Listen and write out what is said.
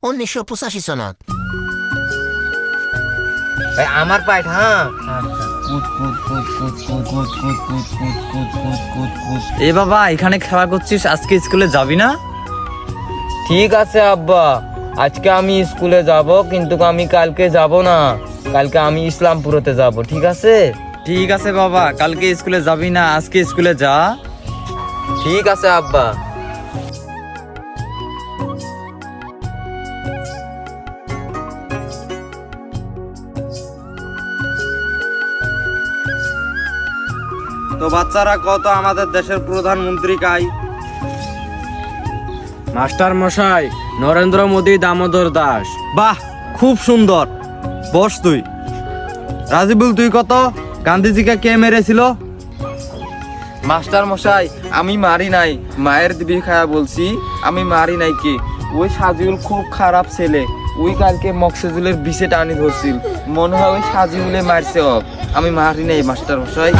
1985 সনত। আমার পাইট, হ্যাঁ। এ বাবা, এখানে খেলা করছিস, আজকে স্কুলে যাবি না? ঠিক আছে আব্বা, আজকে আমি স্কুলে যাব, কিন্তু আমি কালকে যাব না। কালকে আমি ইসলামপুরতে যাব, ঠিক আছে? ঠিক আছে বাবা, কালকে স্কুলে যাবি না, আজকে স্কুলে যা। ঠিক আছে আব্বা। তো বাচ্চারা, কত আমাদের দেশের প্রধানমন্ত্রী কাই? মাস্টার মশাই, নরেন্দ্র মোদী দামোদর দাস। বাহ, খুব সুন্দর। বস তুই। রাজিবুল, তুই কত? গান্ধীজিকে কে মেরেছিল? মাস্টার মশাই, আমি মারি নাই, মায়ের দিবি খায়া বলছি, আমি মারি নাই। কি ওই সাজিউল খুব খারাপ ছেলে, ওই কালকে মকসেদুলের বিষে টানি ধরছিল, মনে হয় ওই সাজিউলে মারছে। আমি মারি নাই মাস্টার মশাই।